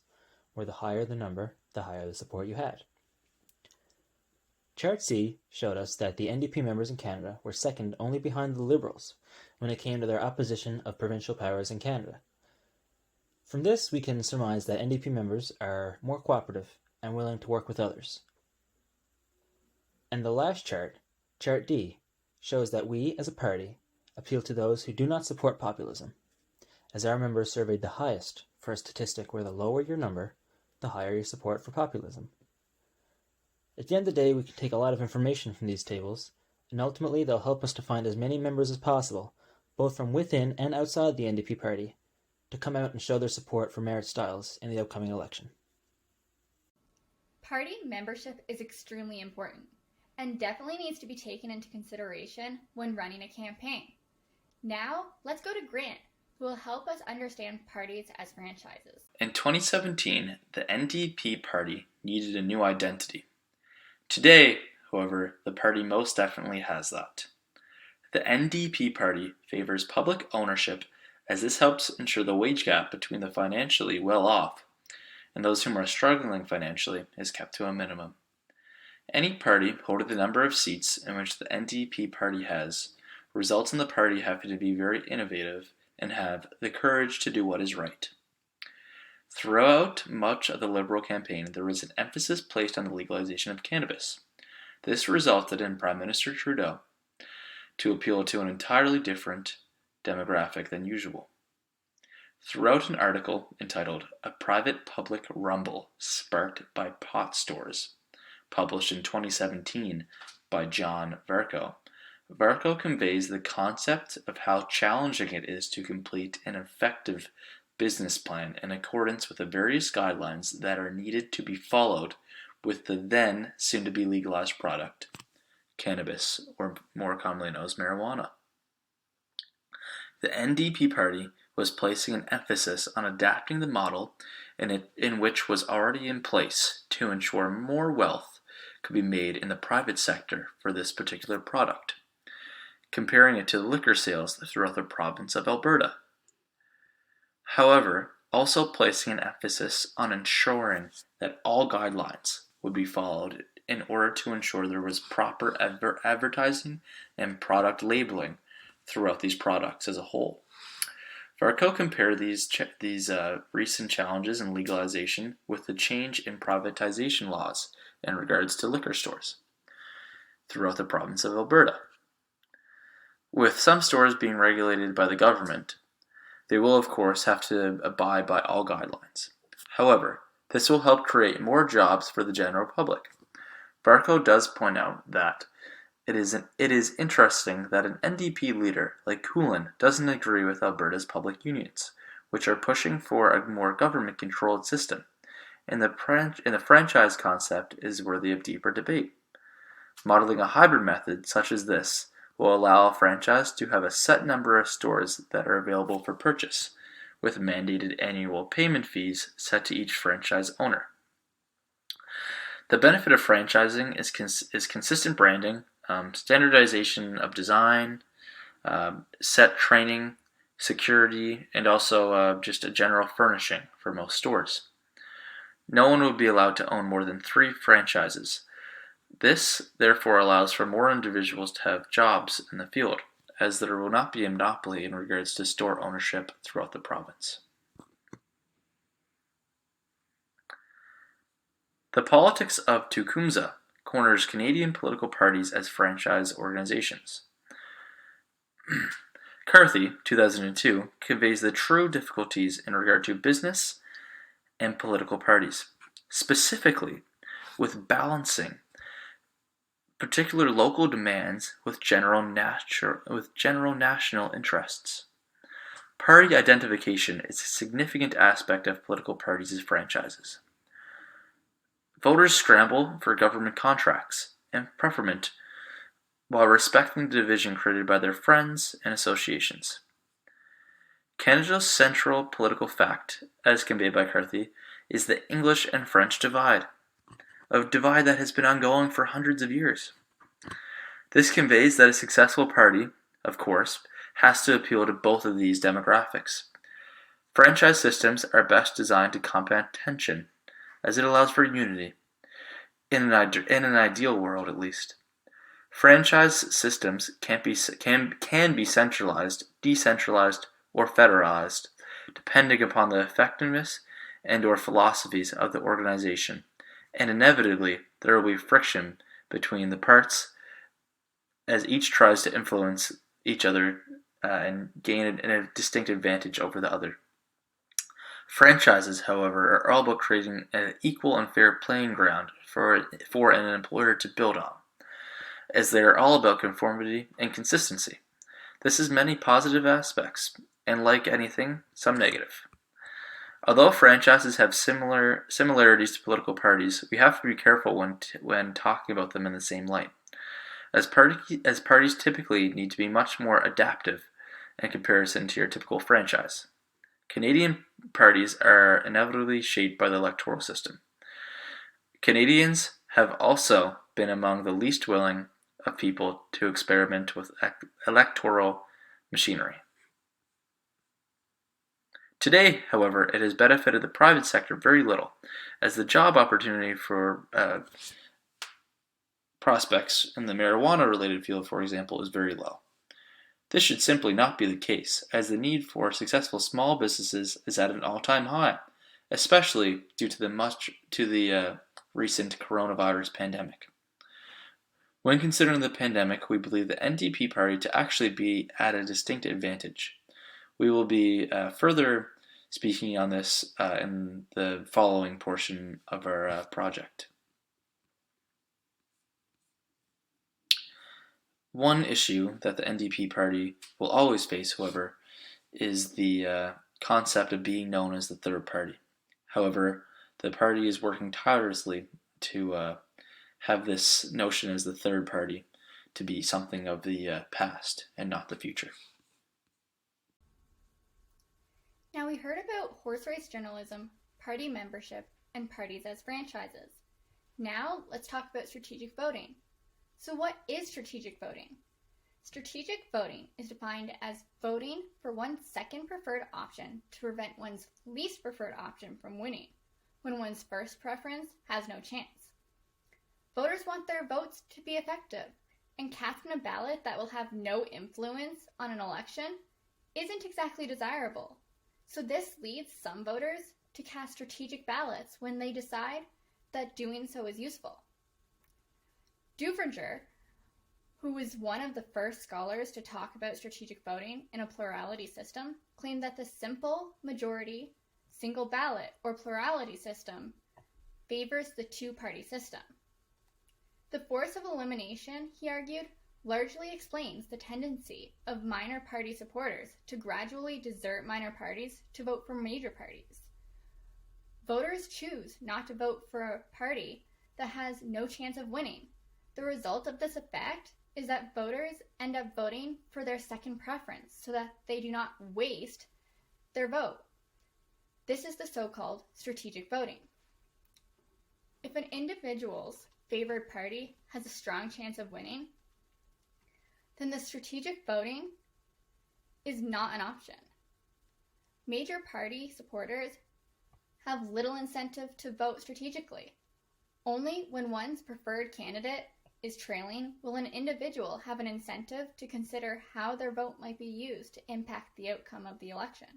where the higher the number, the higher the support you had. Chart C showed us that the NDP members in Canada were second only behind the Liberals when it came to their opposition of provincial powers in Canada. From this, we can surmise that NDP members are more cooperative and willing to work with others. And the last chart, Chart D, shows that we, as a party, appeal to those who do not support populism, as our members surveyed the highest for a statistic where the lower your number, the higher your support for populism. At the end of the day, we can take a lot of information from these tables, and ultimately they'll help us to find as many members as possible, both from within and outside the NDP party, to come out and show their support for Merit Styles in the upcoming election. Party membership is extremely important and definitely needs to be taken into consideration when running a campaign. Now, let's go to Grant, who will help us understand parties as franchises. In 2017, the NDP party needed a new identity. Today, however, the party most definitely has that. The NDP party favors public ownership as this helps ensure the wage gap between the financially well-off and those who are struggling financially is kept to a minimum. Any party holding the number of seats in which the NDP party has results in the party having to be very innovative and have the courage to do what is right. Throughout much of the Liberal campaign, there was an emphasis placed on the legalization of cannabis. This resulted in Prime Minister Trudeau to appeal to an entirely different demographic than usual. Throughout an article entitled "A Private-Public Rumble Sparked by Pot Stores," published in 2017 by John Varco, Varco conveys the concept of how challenging it is to complete an effective business plan in accordance with the various guidelines that are needed to be followed with the then soon-to-be legalized product, cannabis, or more commonly known as marijuana. The NDP party was placing an emphasis on adapting the model in which was already in place to ensure more wealth could be made in the private sector for this particular product, comparing it to the liquor sales throughout the province of Alberta. However, also placing an emphasis on ensuring that all guidelines would be followed in order to ensure there was proper advertising and product labeling throughout these products as a whole. Varco compared these recent challenges in legalization with the change in privatization laws in regards to liquor stores throughout the province of Alberta. With some stores being regulated by the government, they will of course have to abide by all guidelines. However, this will help create more jobs for the general public. Varco does point out that it is interesting that an NDP leader like Coolin doesn't agree with Alberta's public unions, which are pushing for a more government-controlled system, and the franchise concept is worthy of deeper debate. Modeling a hybrid method such as this will allow a franchise to have a set number of stores that are available for purchase, with mandated annual payment fees set to each franchise owner. The benefit of franchising is consistent branding, standardization of design, set training, security, and also just a general furnishing for most stores. No one will be allowed to own more than 3 franchises. This, therefore, allows for more individuals to have jobs in the field, as there will not be a monopoly in regards to store ownership throughout the province. The politics of Tecumseh corners Canadian political parties as franchise organizations. Carthy, 2002, conveys the true difficulties in regard to business and political parties, specifically with balancing particular local demands with general national interests. Party identification is a significant aspect of political parties as franchises. Voters scramble for government contracts and preferment while respecting the division created by their friends and associations. Canada's central political fact, as conveyed by Carthy, is the English and French divide, a divide that has been ongoing for hundreds of years. This conveys that a successful party, of course, has to appeal to both of these demographics. Franchise systems are best designed to combat tension, as it allows for unity. in an ideal world at least. Franchise systems can be centralized, decentralized, or federalized, depending upon the effectiveness and or philosophies of the organization, and inevitably there will be friction between the parts as each tries to influence each other and gain a distinct advantage over the other. Franchises, however, are all about creating an equal and fair playing ground for an employer to build on, as they are all about conformity and consistency. This has many positive aspects, and like anything, some negative. Although franchises have similarities to political parties, we have to be careful when talking about them in the same light, as parties typically need to be much more adaptive in comparison to your typical franchise. Canadian parties are inevitably shaped by the electoral system. Canadians have also been among the least willing of people to experiment with electoral machinery. Today, however, it has benefited the private sector very little, as the job opportunity for prospects in the marijuana-related field, for example, is very low. This should simply not be the case, as the need for successful small businesses is at an all-time high, especially due to the recent coronavirus pandemic. When considering the pandemic, we believe the NDP party to actually be at a distinct advantage. We will be further speaking on this in the following portion of our project. One issue that the NDP party will always face, however, is the concept of being known as the third party. However, the party is working tirelessly to have this notion as the third party to be something of the past and not the future. Now we heard about horse race journalism, party membership, and parties as franchises. Now let's talk about strategic voting. So what is strategic voting? Strategic voting is defined as voting for one's second preferred option to prevent one's least preferred option from winning, when one's first preference has no chance. Voters want their votes to be effective, and casting a ballot that will have no influence on an election isn't exactly desirable. So this leads some voters to cast strategic ballots when they decide that doing so is useful. Dufringer, who was one of the first scholars to talk about strategic voting in a plurality system, claimed that the simple majority, single ballot, or plurality system favors the two-party system. The force of elimination, he argued, largely explains the tendency of minor party supporters to gradually desert minor parties to vote for major parties. Voters choose not to vote for a party that has no chance of winning. The result of this effect is that voters end up voting for their second preference so that they do not waste their vote. This is the so-called strategic voting. If an individual's favored party has a strong chance of winning, then the strategic voting is not an option. Major party supporters have little incentive to vote strategically. Only when one's preferred candidate is trailing will an individual have an incentive to consider how their vote might be used to impact the outcome of the election,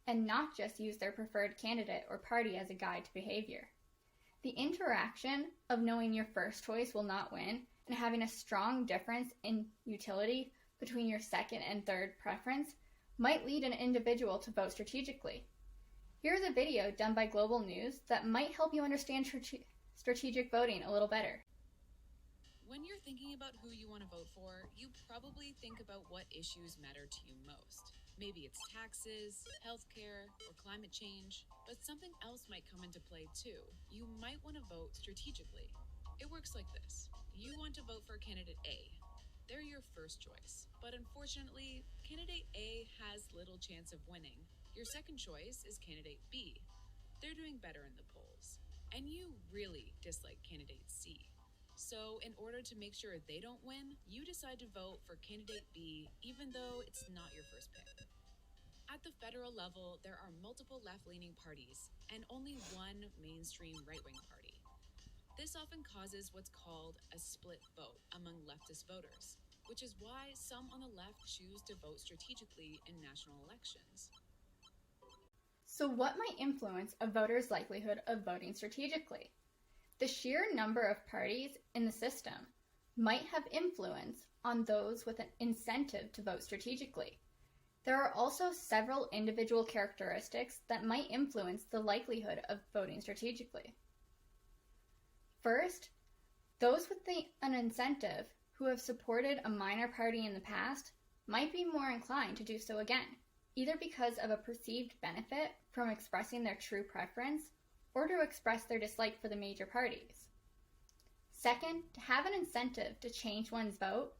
and not just use their preferred candidate or party as a guide to behavior. The interaction of knowing your first choice will not win and having a strong difference in utility between your second and third preference might lead an individual to vote strategically. Here's a video done by Global News that might help you understand strategic voting a little better. When you're thinking about who you want to vote for, you probably think about what issues matter to you most. Maybe it's taxes, healthcare, or climate change, but something else might come into play too. You might want to vote strategically. It works like this. You want to vote for candidate A. They're your first choice, but unfortunately, candidate A has little chance of winning. Your second choice is candidate B. They're doing better in the polls, and you really dislike candidate C. So in order to make sure they don't win, you decide to vote for candidate B, even though it's not your first pick. At the federal level, there are multiple left-leaning parties and only one mainstream right-wing party. This often causes what's called a split vote among leftist voters, which is why some on the left choose to vote strategically in national elections. So what might influence a voter's likelihood of voting strategically? The sheer number of parties in the system might have influence on those with an incentive to vote strategically. There are also several individual characteristics that might influence the likelihood of voting strategically. First, those with an incentive who have supported a minor party in the past might be more inclined to do so again, either because of a perceived benefit from expressing their true preference or to express their dislike for the major parties. Second, to have an incentive to change one's vote,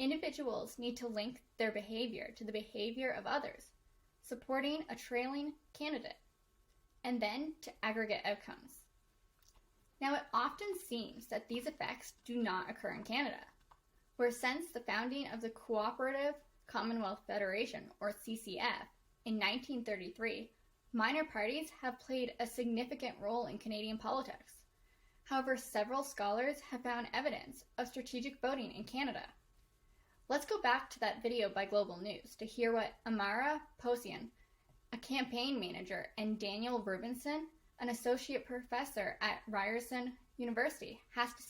individuals need to link their behavior to the behavior of others, supporting a trailing candidate, and then to aggregate outcomes. Now, it often seems that these effects do not occur in Canada, where since the founding of the Cooperative Commonwealth Federation, or CCF, in 1933, minor parties have played a significant role in Canadian politics. However, several scholars have found evidence of strategic voting in Canada. Let's go back to that video by Global News to hear what Amara Posian, a campaign manager, and Daniel Rubinson, an associate professor at Ryerson University, has to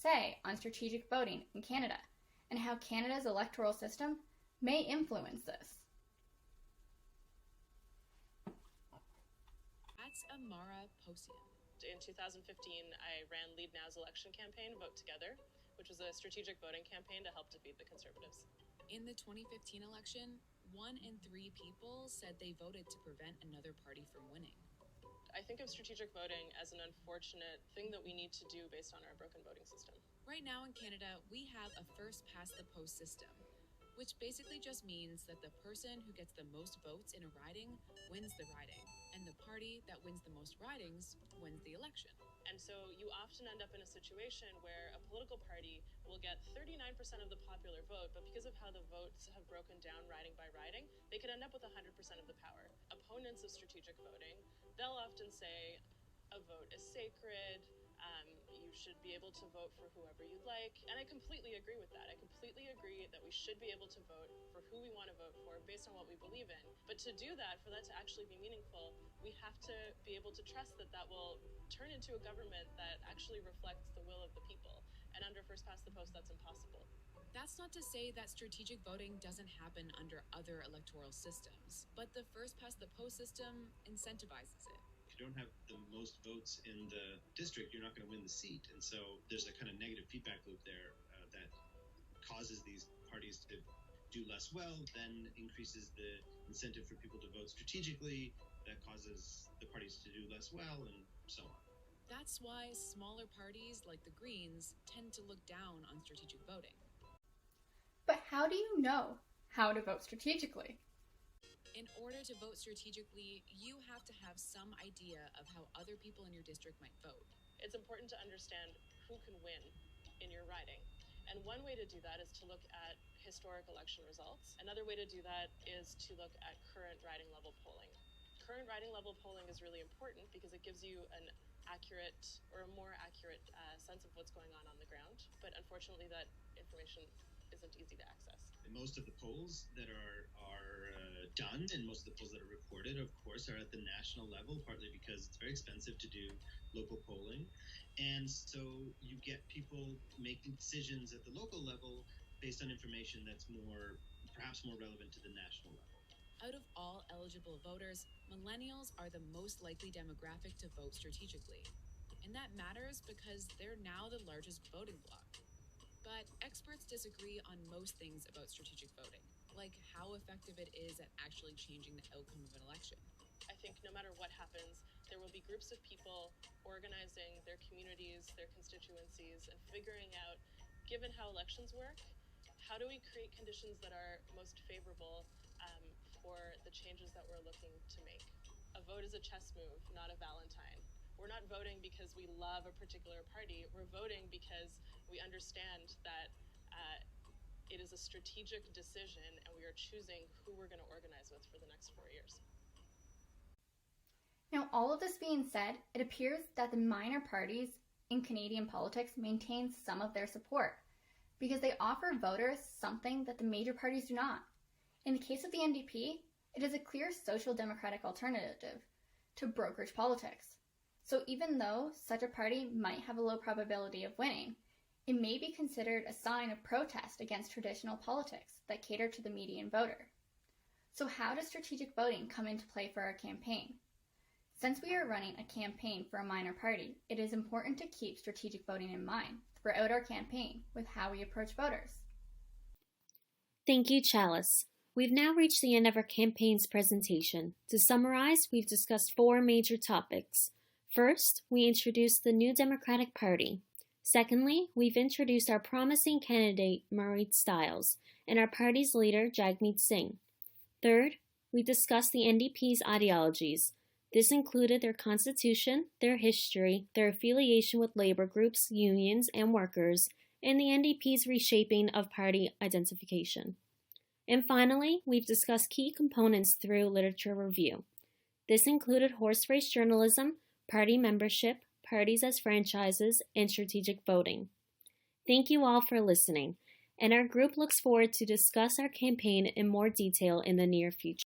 say on strategic voting in Canada and how Canada's electoral system may influence this. That's Amara Posian. In 2015, I ran Lead Now's election campaign, Vote Together, which was a strategic voting campaign to help defeat the Conservatives. In the 2015 election, 1 in 3 people said they voted to prevent another party from winning. I think of strategic voting as an unfortunate thing that we need to do based on our broken voting system. Right now in Canada, we have a first-past-the-post system, which basically just means that the person who gets the most votes in a riding wins the riding, and the party that wins the most ridings wins the election. And so you often end up in a situation where a political party will get 39% of the popular vote, but because of how the votes have broken down riding by riding, they could end up with 100% of the power. Opponents of strategic voting, they'll often say a vote is sacred, you should be able to vote for whoever you'd like. And I completely agree with that. I completely agree that we should be able to vote for who we want to vote for based on what we believe in. But to do that, for that to actually be meaningful, we have to be able to trust that that will turn into a government that actually reflects the will of the people. And under first past the post, that's impossible. That's not to say that strategic voting doesn't happen under other electoral systems, but the first past the post system incentivizes it. If you don't have the most votes in the district, you're not going to win the seat. And so there's a kind of negative feedback loop there that causes these parties to do less well, then increases the incentive for people to vote strategically, that causes the parties to do less well, and so on. That's why smaller parties like the Greens tend to look down on strategic voting. But how do you know how to vote strategically? In order to vote strategically, you have to have some idea of how other people in your district might vote. It's important to understand who can win in your riding. And one way to do that is to look at historic election results. Another way to do that is to look at current riding level polling. Current riding level polling is really important because it gives you an accurate or a more accurate sense of what's going on the ground. But unfortunately, that information isn't easy to access. And most of the polls that are done and most of the polls that are reported, of course, are at the national level, partly because it's very expensive to do local polling. And so you get people making decisions at the local level based on information that's perhaps more relevant to the national level. Out of all eligible voters, millennials are the most likely demographic to vote strategically. And that matters because they're now the largest voting bloc. But experts disagree on most things about strategic voting, like how effective it is at actually changing the outcome of an election. I think no matter what happens, there will be groups of people organizing their communities, their constituencies, and figuring out, given how elections work, how do we create conditions that are most favorable for the changes that we're looking to make. A vote is a chess move, not a Valentine. We're not voting because we love a particular party. We're voting because we understand that it is a strategic decision and we are choosing who we're going to organize with for the next 4 years. Now, all of this being said, it appears that the minor parties in Canadian politics maintain some of their support because they offer voters something that the major parties do not. In the case of the NDP, it is a clear social democratic alternative to brokerage politics. So even though such a party might have a low probability of winning, it may be considered a sign of protest against traditional politics that cater to the median voter. So how does strategic voting come into play for our campaign? Since we are running a campaign for a minor party, it is important to keep strategic voting in mind throughout our campaign with how we approach voters. Thank you, Chalice. We've now reached the end of our campaign's presentation. To summarize, we've discussed 4 major topics. First, we introduced the new Democratic Party. Secondly, we've introduced our promising candidate, Marit Stiles, and our party's leader, Jagmeet Singh. Third, we discussed the NDP's ideologies. This included their constitution, their history, their affiliation with labor groups, unions, and workers, and the NDP's reshaping of party identification. And finally, we've discussed key components through literature review. This included horse race journalism, party membership, parties as franchises, and strategic voting. Thank you all for listening, and our group looks forward to discuss our campaign in more detail in the near future.